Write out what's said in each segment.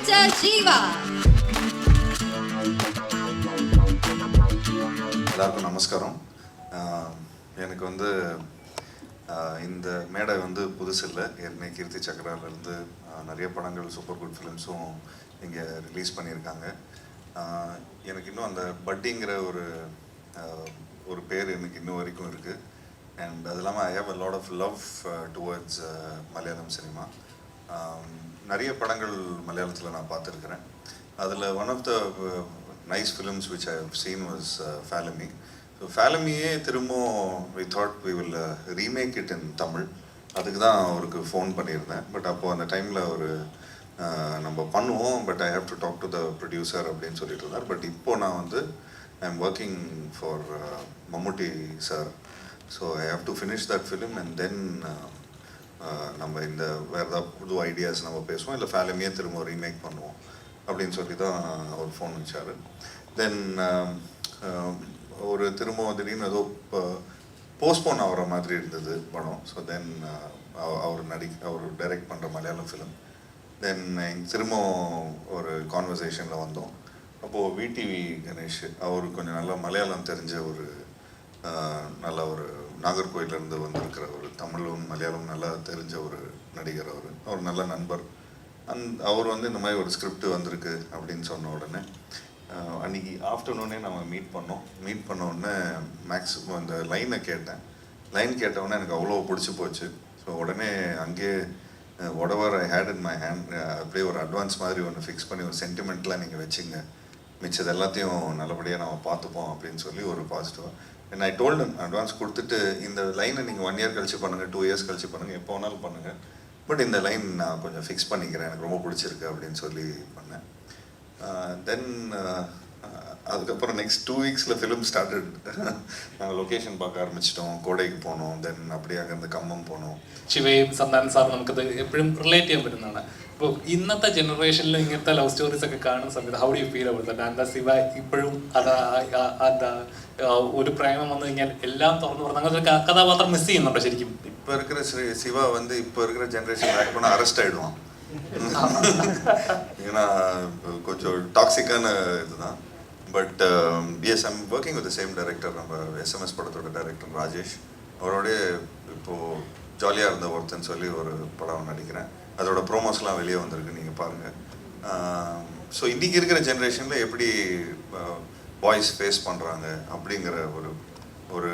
Director Jiva. எல்லாருக்கும் நமஸ்காரம். எனக்கு வந்து இந்த மேடை வந்து புதுசு இல்லை. ஏற்கனவே கீர்த்தி சக்கராலேருந்து நிறைய படங்கள் சூப்பர் குட் ஃபிலிம்ஸும் இங்கே ரிலீஸ் பண்ணியிருக்காங்க. எனக்கு இன்னும் அந்த பட்டிங்கிற ஒரு பேர் எனக்கு இன்னும் வரைக்கும் இருக்குது. அண்ட் அது இல்லாமல் I have a lot of love towards Malayalam cinema. நிறைய படங்கள் மலையாளத்தில் நான் பார்த்துருக்குறேன். அதில் one of the nice films which I have seen was Falami. So Falamiயே திரும்பவும் we thought we will remake it in Tamil. அதுக்கு தான் அவருக்கு ஃபோன் பண்ணியிருந்தேன். பட் அப்போது அந்த டைமில் ஒரு நம்ம பண்ணுவோம், but I have to talk to the producer அப்படின்னு சொல்லிட்டு இருந்தார். பட் இப்போது நான் வந்து I am working for Mammootty sir. So I have to finish that film and then நம்ம இந்த வேறு ஏதாவது புது ஐடியாஸ் நம்ம பேசுவோம், இல்லை ஃபேலமியே திரும்ப ரீமேக் பண்ணுவோம் அப்படின்னு சொல்லி தான் அவர் ஃபோன் வச்சார். தென் ஒரு திரும்ப திடீர்னு ஏதோ போஸ்ட்போன் ஆகிற மாதிரி இருந்தது படம். ஸோ தென் அவர் டைரக்ட் பண்ணுற மலையாளம் ஃபிலிம். தென் திரும்ப ஒரு கான்வர்சேஷனில் வந்தோம். அப்போது விடிவி கணேஷ் அவர் கொஞ்சம் நல்லா மலையாளம் தெரிஞ்ச ஒரு நல்ல ஒரு நாகர்கோயிலேருந்து வந்திருக்கிற ஒரு தமிழும் மலையாளம் நல்லா தெரிஞ்ச ஒரு நடிகர். அவர் நல்ல நண்பர். அவர் வந்து இந்த மாதிரி ஒரு ஸ்கிரிப்ட் வந்திருக்கு அப்படின்னு சொன்ன உடனே அன்றைக்கி ஆஃப்டர்நூனே நம்ம மீட் பண்ண உடனே மேக்ஸிமம் அந்த லைனை கேட்டேன். லைன் கேட்டவுடனே எனக்கு அவ்வளோ பிடிச்சி போச்சு. ஸோ உடனே அங்கேயே whatever I had in my hand அப்படியே ஒரு அட்வான்ஸ் மாதிரி ஒன்று ஃபிக்ஸ் பண்ணி ஒரு சென்டிமெண்ட்லாம் நீங்கள் வச்சுங்க, மிச்சது எல்லாத்தையும் நல்லபடியாக நம்ம பார்த்துப்போம் அப்படின்னு சொல்லி ஒரு பாசிட்டிவாக. And I told him advance கொடுத்துட்டு இந்த லைனை நீங்கள் 1 year கழிச்சு பண்ணுங்கள், 2 years கழிச்சு பண்ணுங்கள், எப்போ வேணாலும் பண்ணுங்கள், பட் இந்த லைன் நான் கொஞ்சம் ஃபிக்ஸ் பண்ணிக்கிறேன், எனக்கு ரொம்ப பிடிச்சிருக்கு அப்படின்னு சொல்லி பண்ணேன். தென் அதுக்கப்புறம் நெக்ஸ்ட் 2 weeksல ஃபிலிம் ஸ்டார்டட். நாங்கள் லொக்கேஷன் பார்க்க ஆரம்பிச்சிட்டோம், கோடைக்கு போனோம், தென் அப்படியே அங்கேருந்து கம்மம் പോണോ. ശിവയും സന്താനം സാറും നമുക്കത് എപ്പോഴും റിലേറ്റ് ചെയ്യാൻ പറ്റുന്നതാണ്. ഇപ്പോൾ ഇന്നത്തെ ജനറേഷനിൽ ഇങ്ങനത്തെ ലവ് സ്റ്റോറീസ് ഒക്കെ കാണുന്ന സമയത്ത് how do you feel about that? എന്താ ശിവ ഇപ്പോഴും എന്താ ഒരു പ്രേമം വന്നു കഴിഞ്ഞാൽ എല്ലാം തുറന്നു പറഞ്ഞ അങ്ങനെ ഒരു കഥാപാത്രം മിസ് ചെയ്യുന്നുണ്ടോ ശരിക്കും? இப்போ இருக்கிற சிவா வந்து இப்போ இருக்கிற ஜென்ரேஷன் ஆக்ட் பண்ணால் அரெஸ்ட் ஆகிடுவான். ஏன்னா கொஞ்சம் டாக்ஸிக்கான இதுதான். But yes I'm working with the same director, நம்ம எஸ்எம்எஸ் படத்தோட டைரக்டர் ராஜேஷ். அவரோடைய இப்போது ஜாலியாக இருந்த ஒருத்தன்னு சொல்லி ஒரு படம் நடிக்கிறேன். அதோட ப்ரோமோஸ்லாம் வெளியே வந்திருக்கு, நீங்கள் பாருங்கள். ஸோ இன்றைக்கி இருக்கிற ஜென்ரேஷனில் எப்படி பாய்ஸ் ஃபேஸ் பண்ணுறாங்க அப்படிங்கிற ஒரு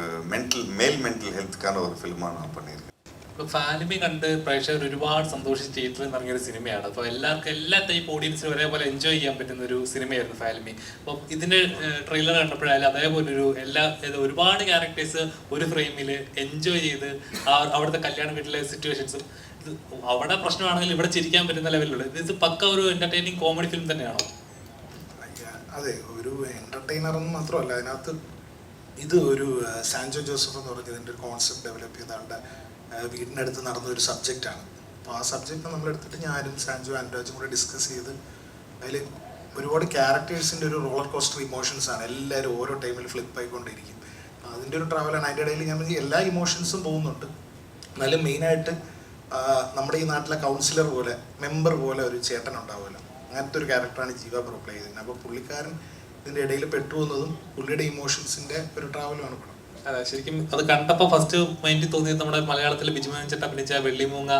மேல் மென்டல் ஹெல்த்துக்கான ஒரு ஃபிலிமாக நான் பண்ணியிருக்கேன். ഇപ്പോൾ ഫാലിമി കണ്ട് പ്രേക്ഷകർ ഒരുപാട് സന്തോഷിച്ച് തിയേറ്ററിൽ ഇറങ്ങിയൊരു സിനിമയാണ്. അപ്പോൾ എല്ലാവർക്കും എല്ലാ ടൈപ്പ് ഓഡിയൻസിനും ഒരേപോലെ എൻജോയ് ചെയ്യാൻ പറ്റുന്ന ഒരു സിനിമയായിരുന്നു ഫാലിമി. അപ്പോൾ ഇതിൻ്റെ ട്രെയിലർ കണ്ടപ്പോഴായാലും അതേപോലെ ഒരുപാട് ക്യാരക്ടേഴ്സ് ഒരു ഫ്രെയിമിൽ എൻജോയ് ചെയ്ത് അവിടുത്തെ കല്യാണ വീട്ടിലെ സിറ്റുവേഷൻസും അവിടെ പ്രശ്നമാണെങ്കിൽ ഇവിടെ ചിരിക്കാൻ പറ്റുന്ന ലെവലിലുള്ള ഇത് പക്ക ഒരു എൻ്റർടൈനിങ് കോമഡി ഫിലിം തന്നെയാണോ? അതെ, ഒരു എൻ്റർടൈനർ എന്ന് മാത്രമല്ല, അതിനകത്ത് ഇത് ഒരു സാൻജോ ജോസഫ് എന്ന് പറഞ്ഞതിൻ്റെ ഒരു കോൺസെപ്റ്റ് ഡെവലപ്പ് ചെയ്ത ആളുടെ വീടിനടുത്ത് നടന്ന ഒരു സബ്ജക്റ്റാണ്. അപ്പോൾ ആ സബ്ജക്റ്റ് നമ്മളെടുത്തിട്ട് ഞാനും സാൻജോ അനുരാജും കൂടെ ഡിസ്കസ് ചെയ്ത് അതിൽ ഒരുപാട് ക്യാരക്ടേഴ്സിൻ്റെ ഒരു റോളർ കോസ്റ്റർ ഇമോഷൻസാണ്. എല്ലാവരും ഓരോ ടൈമിൽ ഫ്ലിപ്പ് ആയിക്കൊണ്ടിരിക്കും. അതിൻ്റെ ഒരു ട്രാവലാണ്. അതിൻ്റെ ഇടയിൽ ഞാൻ എല്ലാ ഇമോഷൻസും പോകുന്നുണ്ട്. എന്നാലും മെയിനായിട്ട് നമ്മുടെ ഈ നാട്ടിലെ കൗൺസിലർ പോലെ മെമ്പർ പോലെ ഒരു ചേട്ടൻ ഉണ്ടാവുമല്ലോ, അങ്ങനത്തെ ഒരു ക്യാരക്ടറാണ് ജീവ ബ്രോ പ്ലേ ചെയ്തത്. അപ്പോൾ പുള്ളിക്കാരൻ ഇതിൻ്റെ ഇടയിൽ പെട്ടുപോകുന്നതും പുള്ളിയുടെ ഇമോഷൻസിൻ്റെ ഒരു ട്രാവലുമാണ് പടം. അതെ, ശരിക്കും അത് കണ്ടപ്പോൾ ഫസ്റ്റ് മൈൻഡിൽ തോന്നിയത് നമ്മുടെ മലയാളത്തിലെ ബിജുമോഹൻ ചേട്ടൻ അഭിനയിച്ച വെള്ളിമൂങ്ങ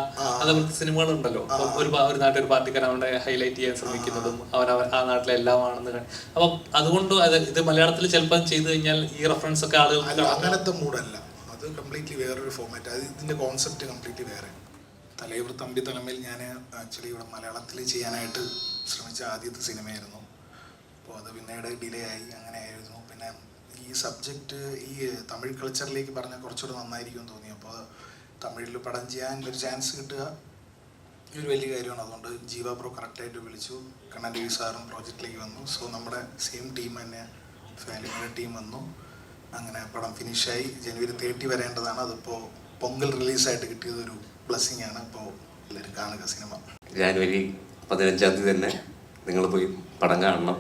അതേപോലത്തെ സിനിമകളുണ്ടല്ലോ. ഒരു നാട്ടിൽ ഒരു പാർട്ടിക്കാരൻ അവനെ ഹൈലൈറ്റ് ചെയ്യാൻ ശ്രമിക്കുന്നതും അവൻ ആ നാട്ടിലെ എല്ലാമാണെന്ന്. അപ്പം അതുകൊണ്ട് ഇത് മലയാളത്തിൽ ചിലപ്പോൾ ചെയ്തു കഴിഞ്ഞാൽ ഈ റെഫറൻസ് ഒക്കെ ആളുകൾ അങ്ങനത്തെ മൂഡല്ല, അത് കംപ്ലീറ്റ്ലി വേറൊരു ഫോർമാറ്റ്. അത് ഇതിൻ്റെ കോൺസെപ്റ്റ് കംപ്ലീറ്റ്ലി വേറെ. തലൈവർ തമ്പി തലമേൽ ഞാൻ ആക്ച്വലി ഇവിടെ മലയാളത്തിൽ ചെയ്യാനായിട്ട് ശ്രമിച്ച ആദ്യത്തെ സിനിമയായിരുന്നു. അപ്പോൾ അത് പിന്നീട് ഡിലേ ആയി, അങ്ങനെ ആയിരുന്നു. പിന്നെ ഈ സബ്ജക്റ്റ് ഈ തമിഴ് കൾച്ചറിലേക്ക് പറഞ്ഞാൽ കുറച്ചുകൂടെ നന്നായിരിക്കും തോന്നി. അപ്പോൾ തമിഴിൽ പടം ചെയ്യാൻ ഒരു ചാൻസ് കിട്ടുക ഒരു വലിയ കാര്യമാണ്. അതുകൊണ്ട് ജീവ ബ്രോ കറക്റ്റായിട്ട് വിളിച്ചു. കണ്ണൻ രവി സാറും പ്രോജക്റ്റിലേക്ക് വന്നു. സോ നമ്മുടെ സെയിം ടീം തന്നെ ഫാലിമിയുടെ ടീം വന്നു. അങ്ങനെ പടം ഫിനിഷായി. January 30 വരേണ്ടതാണ്. അതിപ്പോൾ പൊങ്കൽ റിലീസായിട്ട് കിട്ടിയതൊരു ബ്ലെസ്സിങ് ആണ്. അപ്പോൾ എല്ലാവരും കാണുക സിനിമ. January 15 തന്നെ നിങ്ങൾ പോയി പടം കാണണം.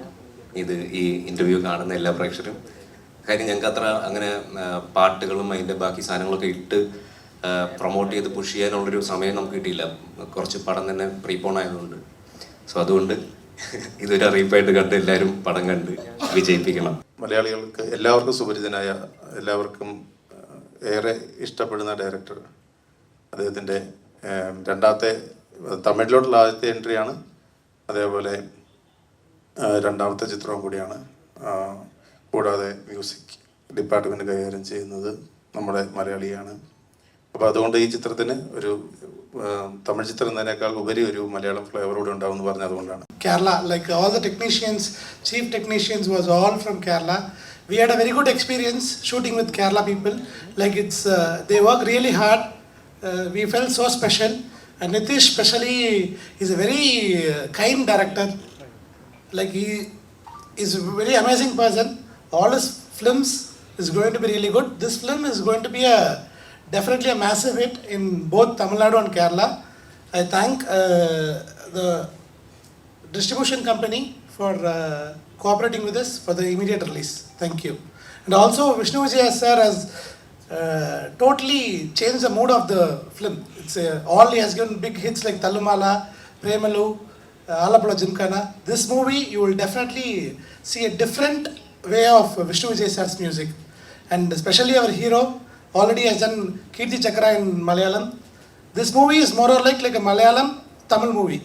ഇത് ഈ ഇൻ്റർവ്യൂ കാണുന്ന എല്ലാ പ്രേക്ഷകരും. കാര്യം ഞങ്ങൾക്ക് അത്ര അങ്ങനെ പാട്ടുകളും അതിൻ്റെ ബാക്കി സാധനങ്ങളൊക്കെ ഇട്ട് പ്രൊമോട്ട് ചെയ്ത് പുഷ് ചെയ്യാനുള്ളൊരു സമയം നമുക്ക് കിട്ടിയില്ല. കുറച്ച് പടം തന്നെ പ്രീപോൺ ആയതുകൊണ്ട്. സോ അതുകൊണ്ട് ഇതൊരു അറിയിപ്പായിട്ട് കണ്ട് എല്ലാവരും പടം കണ്ട് വിജയിപ്പിക്കണം. മലയാളികൾക്ക് എല്ലാവർക്കും സുപരിചിതനായ, എല്ലാവർക്കും ഏറെ ഇഷ്ടപ്പെടുന്ന ഡയറക്ടർ. അദ്ദേഹത്തിൻ്റെ രണ്ടാമത്തെ തമിഴിലോട്ടുള്ള ആദ്യത്തെ എൻട്രിയാണ്. അതേപോലെ രണ്ടാമത്തെ ചിത്രവും കൂടിയാണ്. കൂടാതെ മ്യൂസിക് ഡിപ്പാർട്ട്മെൻറ്റ് കൈകാര്യം ചെയ്യുന്നത് നമ്മുടെ മലയാളിയാണ്. അപ്പോൾ അതുകൊണ്ട് ഈ ചിത്രത്തിന് ഒരു തമിഴ് ചിത്രം എന്നതിനേക്കാൾ ഉപരി ഒരു മലയാളം ഫ്ലേവർ കൂടെ ഉണ്ടാവും എന്ന് പറഞ്ഞത് അതുകൊണ്ടാണ്. Kerala, like all the technicians, chief technicians was all from Kerala. We had a very good experience shooting with Kerala people. Like they work really hard. We felt so special. And Nitish especially is a very kind director. Like he is a very amazing person. All his films is going to be really good. This film is going to be definitely a massive hit in both Tamil Nadu and Kerala. I thank the distribution company for cooperating with us for the immediate release. Thank you. And also Vishnu Vijaya sir has totally changed the mood of the film. It's all he has given big hits like Tallumala, Premalu, Alapula Jimkana. This movie you will definitely see a different way of Vishnu Vijaya sir's music. And especially our hero already has done Kirti Chakra in Malayalam. This movie is more or like a Malayalam Tamil movie.